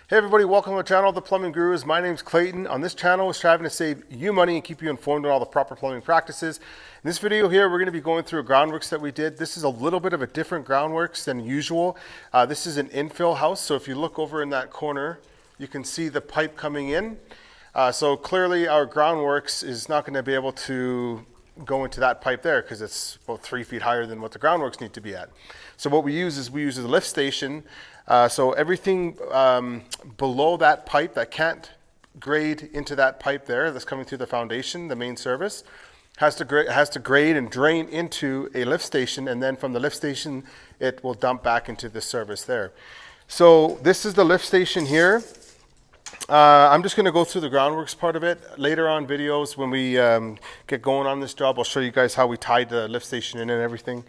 Hey everybody, welcome to the channel, The Plumbing Gurus. My name's Clayton. On this channel, we're striving to save you money and keep you informed on all the proper plumbing practices. In this video here, we're going to be going through a groundworks that we did. This is a little bit of a different groundworks than usual. This is an infill house, so if you look over in that corner, you can see the pipe coming in. So clearly our groundworks is not going to be able to go into that pipe there because it's about 3 feet higher than what the groundworks need to be at. So what we use is a lift station. So everything below that pipe that can't grade into that pipe there that's coming through the foundation, the main service, has to grade and drain into a lift station, and then from the lift station it will dump back into the service there. So this is the lift station here. I'm just going to go through the groundworks part of it. Later on videos when we get going on this job, I'll show you guys how we tied the lift station in and everything.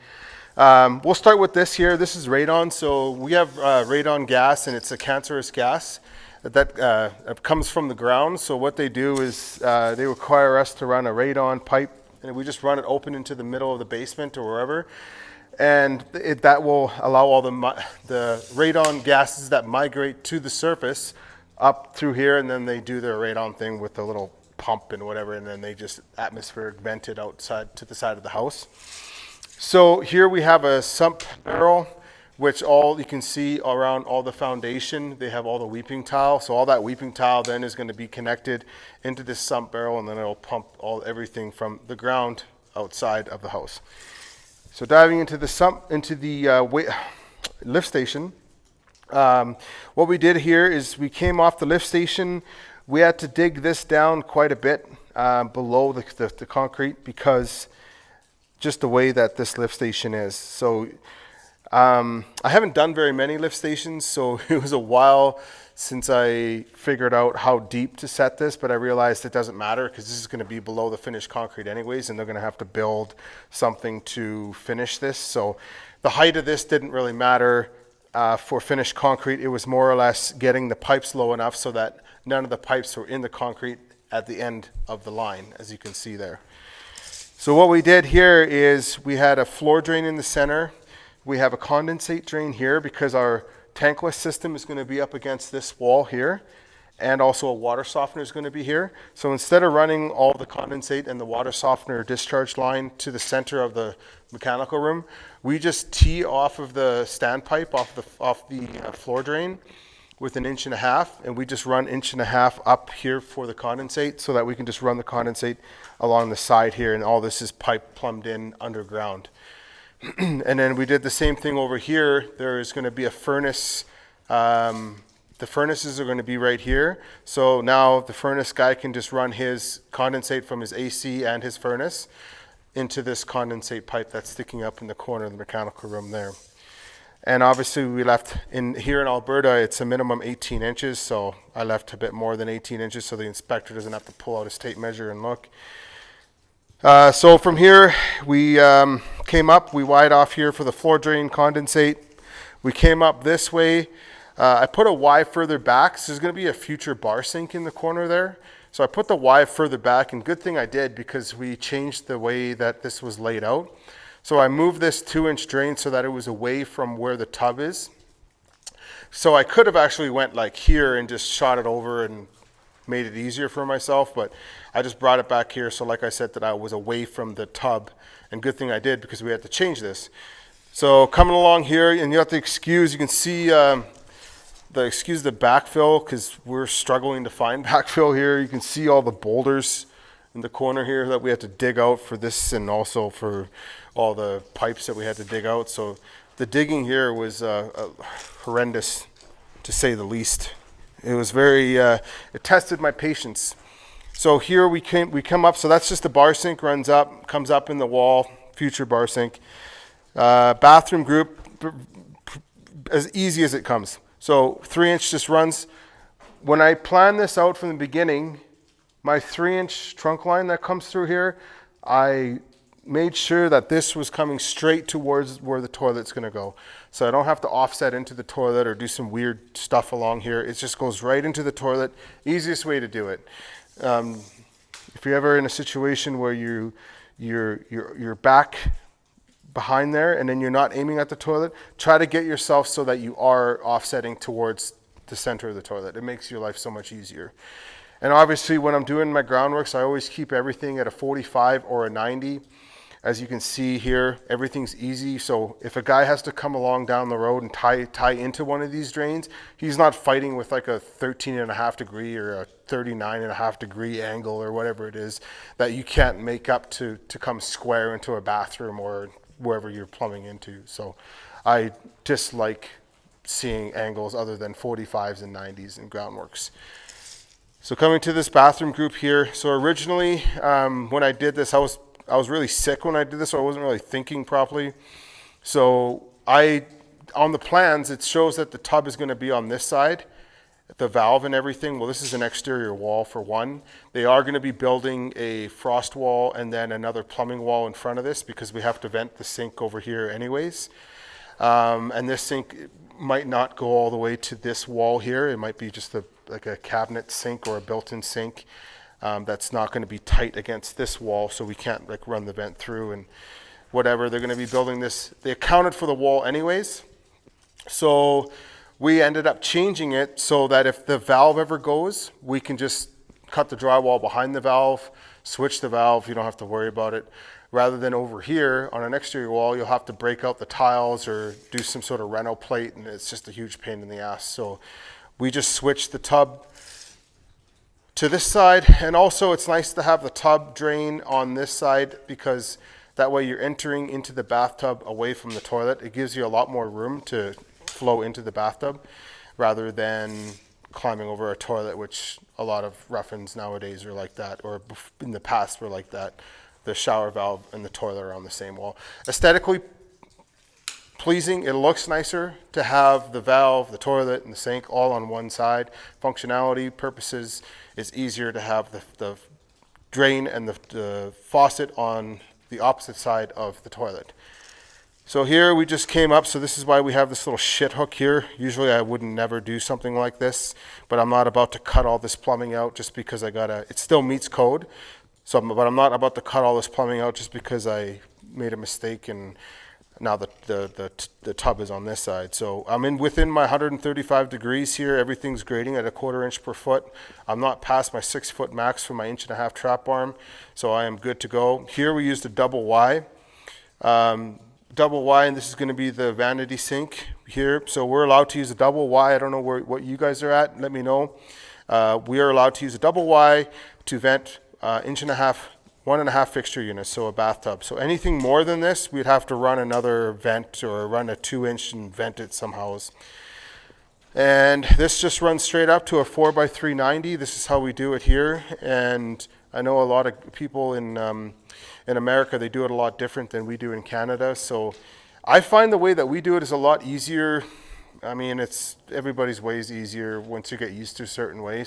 We'll start with this here. This is radon. So we have radon gas, and it's a cancerous gas that comes from the ground. So what they do is they require us to run a radon pipe, and we just run it open into the middle of the basement or wherever. And that will allow all the radon gases that migrate to the surface up through here, and then they do their radon thing with the little pump and whatever, and then they just atmospheric vent it outside to the side of the house. So here we have a sump barrel, which all you can see around all the foundation, they have all the weeping tile. So all that weeping tile then is going to be connected into this sump barrel, and then it'll pump everything from the ground outside of the house. So diving into the lift station, what we did here is we came off the lift station. We had to dig this down quite a bit below the concrete because just the way that this lift station is. So I haven't done very many lift stations, so it was a while since I figured out how deep to set this, but I realized it doesn't matter because this is going to be below the finished concrete anyways, and they're going to have to build something to finish this. So the height of this didn't really matter for finished concrete. It was more or less getting the pipes low enough so that none of the pipes were in the concrete at the end of the line, as you can see there. So what we did here is we had a floor drain in the center. We have a condensate drain here because our tankless system is going to be up against this wall here, and also a water softener is going to be here. So instead of running all the condensate and the water softener discharge line to the center of the mechanical room, we just tee off of the standpipe off the floor drain with 1.5 inches, and we just run 1.5 inches up here for the condensate so that we can just run the condensate along the side here, and all this is pipe plumbed in underground. And then we did the same thing over here. There is going to be a furnace. The furnaces are going to be right here. So now the furnace guy can just run his condensate from his AC and his furnace into this condensate pipe that's sticking up in the corner of the mechanical room there. And obviously we left here in Alberta, it's a minimum 18 inches. So I left a bit more than 18 inches so the inspector doesn't have to pull out his tape measure and look. So from here, we came up, we wired off here for the floor drain condensate. We came up this way. I put a Y further back, so there's going to be a future bar sink in the corner there. So I put the Y further back, and good thing I did because we changed the way that this was laid out. So I moved this 2-inch drain so that it was away from where the tub is. So I could have actually went like here and just shot it over and made it easier for myself, but I just brought it back here. So like I said, that I was away from the tub, and good thing I did because we had to change this. So coming along here, and you have to excuse, you can see excuse the backfill because we're struggling to find backfill here. You can see all the boulders in the corner here that we had to dig out for this, and also for all the pipes that we had to dig out. So the digging here was horrendous, to say the least. It was very, it tested my patience. So here we come up, so that's just the bar sink, runs up, comes up in the wall, future bar sink. Bathroom group, as easy as it comes. So 3-inch just runs. When I planned this out from the beginning, my 3-inch trunk line that comes through here, I made sure that this was coming straight towards where the toilet's going to go. So I don't have to offset into the toilet or do some weird stuff along here. It just goes right into the toilet. Easiest way to do it. If you're ever in a situation where you're back behind there and then you're not aiming at the toilet, try to get yourself so that you are offsetting towards the center of the toilet. It makes your life so much easier. And obviously when I'm doing my groundworks, I always keep everything at a 45 or a 90. As you can see here, everything's easy. So if a guy has to come along down the road and tie into one of these drains, he's not fighting with like a 13.5 degree or a 39.5 degree angle or whatever it is that you can't make up to come square into a bathroom or wherever you're plumbing into. So I dislike seeing angles other than 45s and 90s in groundworks. So coming to this bathroom group here. So originally when I did this, I was really sick when I did this, so I wasn't really thinking properly. So on the plans, it shows that the tub is going to be on this side, the valve and everything. Well, this is an exterior wall for one. They are going to be building a frost wall and then another plumbing wall in front of this because we have to vent the sink over here anyways. And this sink might not go all the way to this wall here. It might be just like a cabinet sink or a built-in sink. That's not going to be tight against this wall, so we can't like run the vent through and whatever. They're going to be building this. They accounted for the wall anyways, so we ended up changing it so that if the valve ever goes, we can just cut the drywall behind the valve, switch the valve. You don't have to worry about it. Rather than over here on an exterior wall, you'll have to break out the tiles or do some sort of reno plate, and it's just a huge pain in the ass. So we just switched the tub to this side, and also it's nice to have the tub drain on this side because that way you're entering into the bathtub away from the toilet. It gives you a lot more room to flow into the bathtub rather than climbing over a toilet, which a lot of rough-ins nowadays are like that, or in the past were like that. The shower valve and the toilet are on the same wall. Aesthetically pleasing, it looks nicer to have the valve, the toilet, and the sink all on one side. Functionality purposes, it's easier to have the drain and the faucet on the opposite side of the toilet. So here we just came up, so this is why we have this little shit hook here. Usually I wouldn't never do something like this, but I'm not about to cut all this plumbing out just because it still meets code. But I'm not about to cut all this plumbing out just because I made a mistake and now the tub is on this side. So I'm within my 135 degrees here. Everything's grading at a 1/4 inch per foot. I'm not past my 6 foot max for my 1.5 inch trap arm, so I am good to go. Here we used a double Y. Double Y, and this is going to be the vanity sink here. So we're allowed to use a double Y. I don't know what you guys are at. Let me know. We are allowed to use a double Y to vent 1.5 fixture units, so a bathtub. So anything more than this, we'd have to run another vent or run a 2-inch and vent it somehow. And this just runs straight up to a 4x390. This is how we do it here. And I know a lot of people in America, they do it a lot different than we do in Canada. So I find the way that we do it is a lot easier. I mean, everybody's way is easier once you get used to a certain way.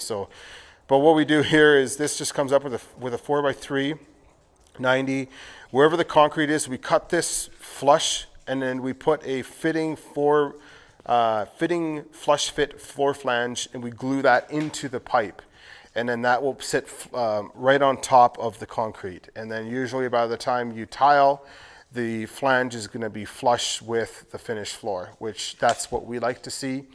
But what we do here is this just comes up with a 4x390. Wherever the concrete is, we cut this flush, and then we put a flush fit floor flange, and we glue that into the pipe. And then that will sit right on top of the concrete. And then usually by the time you tile, the flange is going to be flush with the finished floor, which that's what we like to see.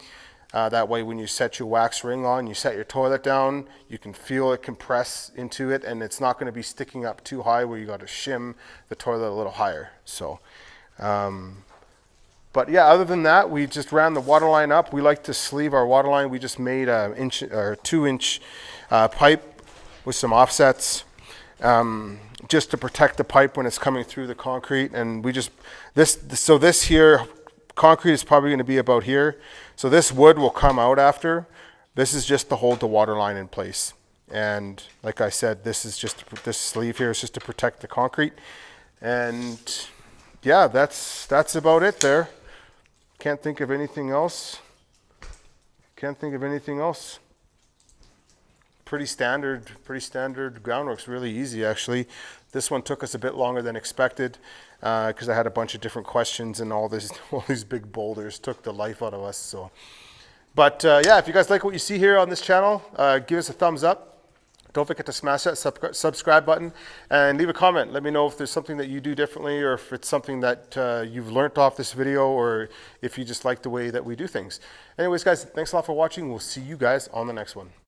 That way when you set your wax ring on, you set your toilet down, you can feel it compress into it, and it's not going to be sticking up too high where you got to shim the toilet a little higher. So, but yeah, other than that, we just ran the water line up. We like to sleeve our water line. We just made a 2-inch pipe with some offsets just to protect the pipe when it's coming through the concrete. And we just, this here, concrete is probably going to be about here. So this wood will come out after. This is just to hold the water line in place. And like I said, this sleeve here is just to protect the concrete. And yeah, that's about it there. Can't think of anything else. Pretty standard groundwork's really easy actually. This one took us a bit longer than expected because I had a bunch of different questions, and all these big boulders took the life out of us. So, but yeah, if you guys like what you see here on this channel, give us a thumbs up. Don't forget to smash that subscribe button and leave a comment. Let me know if there's something that you do differently, or if it's something that you've learned off this video, or if you just like the way that we do things. Anyways, guys, thanks a lot for watching. We'll see you guys on the next one.